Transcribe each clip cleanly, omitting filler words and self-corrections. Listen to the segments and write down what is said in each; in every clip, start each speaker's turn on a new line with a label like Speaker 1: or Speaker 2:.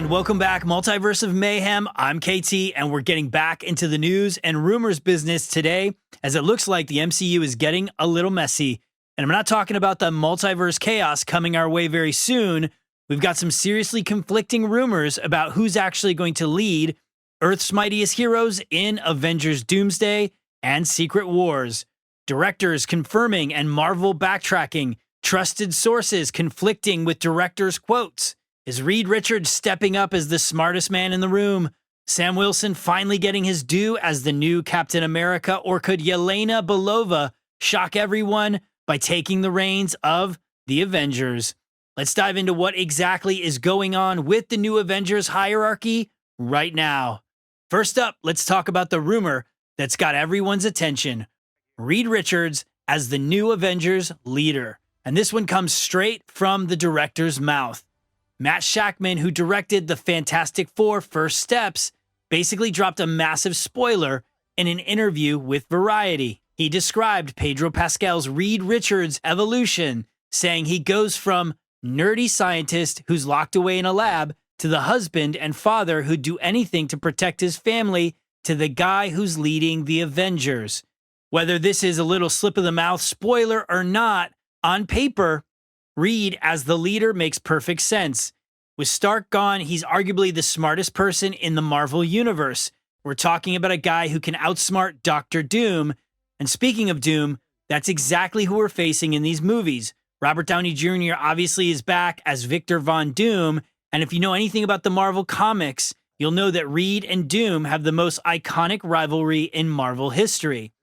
Speaker 1: And welcome back, Multiverse of Mayhem. I'm KT, and we're getting back into the news and rumors business today, as it looks like the MCU is getting a little messy. And I'm not talking about the multiverse chaos coming our way very soon. We've got some seriously conflicting rumors about who's actually going to lead Earth's Mightiest Heroes in Avengers Doomsday and Secret Wars. Directors confirming and Marvel backtracking. Trusted sources conflicting with directors' quotes. Is Reed Richards stepping up as the smartest man in the room? Sam Wilson finally getting his due as the new Captain America? Or could Yelena Belova shock everyone by taking the reins of the Avengers? Let's dive into what exactly is going on with the new Avengers hierarchy right now. First up, let's talk about the rumor that's got everyone's attention. Reed Richards as the new Avengers leader. And this one comes straight from the director's mouth. Matt Shakman, who directed the Fantastic Four First Steps, basically dropped a massive spoiler in an interview with Variety. He described Pedro Pascal's Reed Richards' evolution, saying he goes from nerdy scientist who's locked away in a lab to the husband and father who'd do anything to protect his family to the guy who's leading the Avengers. Whether this is a little slip of the mouth spoiler or not, on paper, Reed as the leader makes perfect sense. With Stark gone, he's arguably the smartest person in the Marvel Universe. We're talking about a guy who can outsmart Dr. Doom. And speaking of Doom, that's exactly who we're facing in these movies. Robert Downey Jr. obviously is back as Victor Von Doom. And if you know anything about the Marvel comics, you'll know that Reed and Doom have the most iconic rivalry in Marvel history.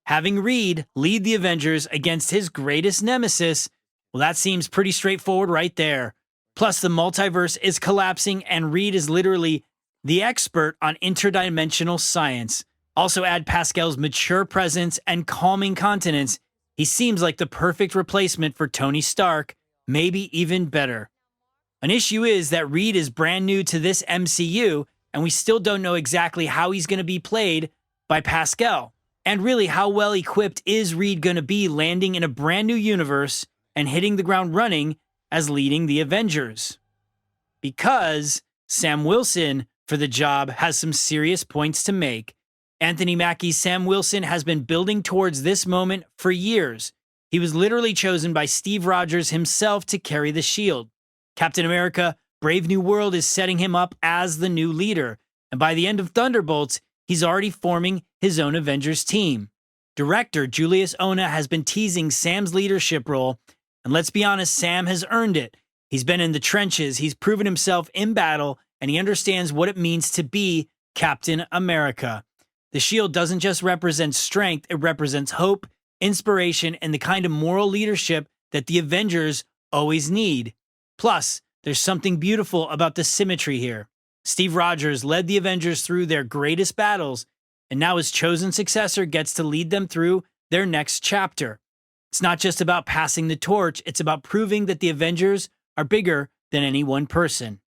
Speaker 1: Having Reed lead the Avengers against his greatest nemesis, well, that seems pretty straightforward right there. Plus, the multiverse is collapsing, and Reed is literally the expert on interdimensional science. Also, add Pascal's mature presence and calming continence. He seems like the perfect replacement for Tony Stark, maybe even better. An issue is that Reed is brand new to this MCU, and we still don't know exactly how he's going to be played by Pascal. And really, how well equipped is Reed going to be landing in a brand new universe and hitting the ground running as leading the Avengers? Because Sam Wilson for the job has some serious points to make. Anthony Mackie's Sam Wilson has been building towards this moment for years. He was literally chosen by Steve Rogers himself to carry the shield. Captain America: Brave New World is setting him up as the new leader. And by the end of Thunderbolts, he's already forming his own Avengers team. Director Julius Ona has been teasing Sam's leadership role, and let's be honest, Sam has earned it. He's been in the trenches, he's proven himself in battle, and he understands what it means to be Captain America. The shield doesn't just represent strength, it represents hope, inspiration, and the kind of moral leadership that the Avengers always need. Plus, there's something beautiful about the symmetry here. Steve Rogers led the Avengers through their greatest battles, and now his chosen successor gets to lead them through their next chapter. It's not just about passing the torch, it's about proving that the Avengers are bigger than any one person.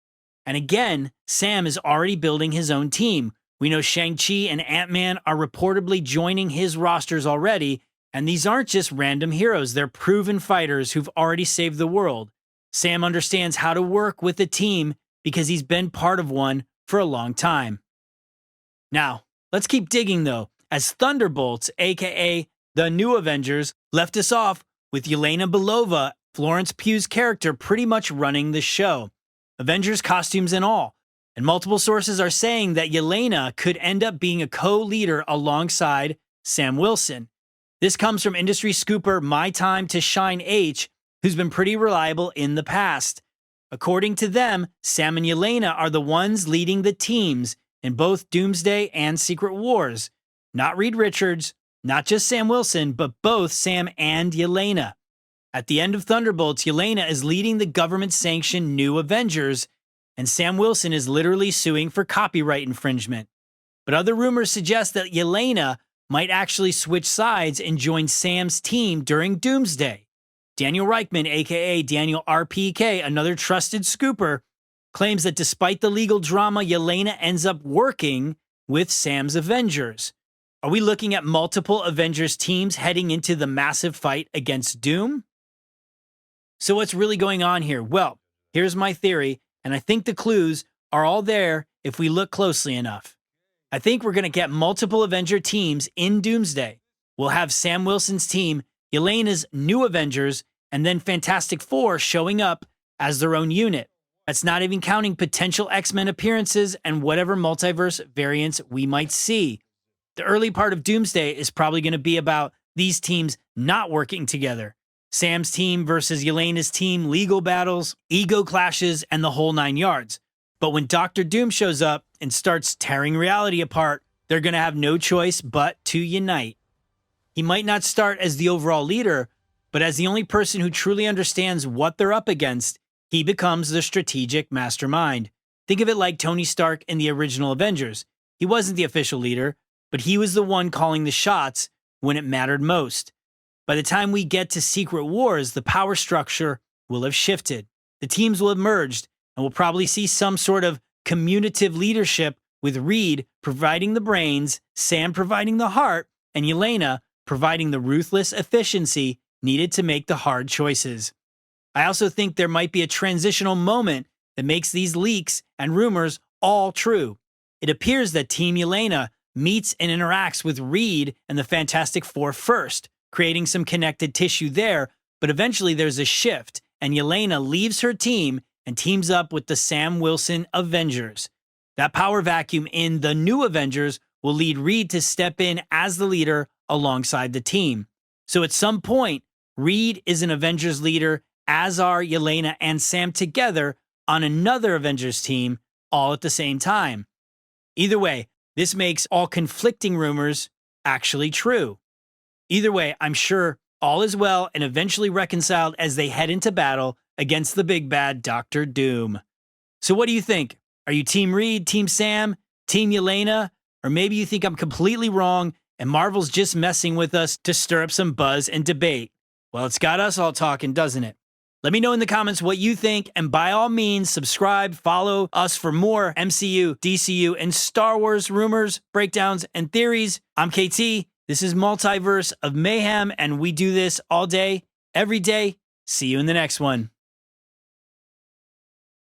Speaker 1: And again, Sam is already building his own team. We know Shang-Chi and Ant-Man are reportedly joining his rosters already, and these aren't just random heroes, they're proven fighters who've already saved the world. Sam understands how to work with a team because he's been part of one for a long time. Now, let's keep digging though, as Thunderbolts, aka the New Avengers, left us off with Yelena Belova, Florence Pugh's character, pretty much running the show. Avengers costumes and all. And multiple sources are saying that Yelena could end up being a co-leader alongside Sam Wilson. This comes from industry scooper My Time to Shine H, who's been pretty reliable in the past. According to them, Sam and Yelena are the ones leading the teams in both Doomsday and Secret Wars. Not Reed Richards, not just Sam Wilson, but both Sam and Yelena. At the end of Thunderbolts, Yelena is leading the government-sanctioned New Avengers, and Sam Wilson is literally suing for copyright infringement. But other rumors suggest that Yelena might actually switch sides and join Sam's team during Doomsday. Daniel Reichman, aka Daniel RPK, another trusted scooper, claims that despite the legal drama, Yelena ends up working with Sam's Avengers. Are we looking at multiple Avengers teams heading into the massive fight against Doom? So what's really going on here? Well, here's my theory, and I think the clues are all there if we look closely enough. I think we're going to get multiple Avenger teams in Doomsday. We'll have Sam Wilson's team, Yelena's new Avengers, and then Fantastic Four showing up as their own unit. That's not even counting potential X-Men appearances and whatever multiverse variants we might see. The early part of Doomsday is probably going to be about these teams not working together. Sam's team versus Yelena's team, legal battles, ego clashes, and the whole 9 yards. But when Doctor Doom shows up and starts tearing reality apart, they're going to have no choice but to unite. He might not start as the overall leader, but as the only person who truly understands what they're up against, he becomes the strategic mastermind. Think of it like Tony Stark in the original Avengers. He wasn't the official leader, but he was the one calling the shots when it mattered most. By the time we get to Secret Wars, the power structure will have shifted. The teams will have merged, and we'll probably see some sort of communicative leadership with Reed providing the brains, Sam providing the heart, and Yelena providing the ruthless efficiency needed to make the hard choices. I also think there might be a transitional moment that makes these leaks and rumors all true. It appears that Team Yelena meets and interacts with Reed and the Fantastic Four first, creating some connected tissue there, but eventually there's a shift, and Yelena leaves her team and teams up with the Sam Wilson Avengers. That power vacuum in the new Avengers will lead Reed to step in as the leader alongside the team. So at some point, Reed is an Avengers leader, as are Yelena and Sam together on another Avengers team, all at the same time. Either way, this makes all conflicting rumors actually true. Either way, I'm sure all is well and eventually reconciled as they head into battle against the big bad Doctor Doom. So what do you think? Are you Team Reed, Team Sam, Team Yelena? Or maybe you think I'm completely wrong and Marvel's just messing with us to stir up some buzz and debate. Well, it's got us all talking, doesn't it? Let me know in the comments what you think, and by all means, subscribe, follow us for more MCU, DCU, and Star Wars rumors, breakdowns, and theories. I'm KT. This is Multiverse of Mayhem, and we do this all day, every day. See you in the next one.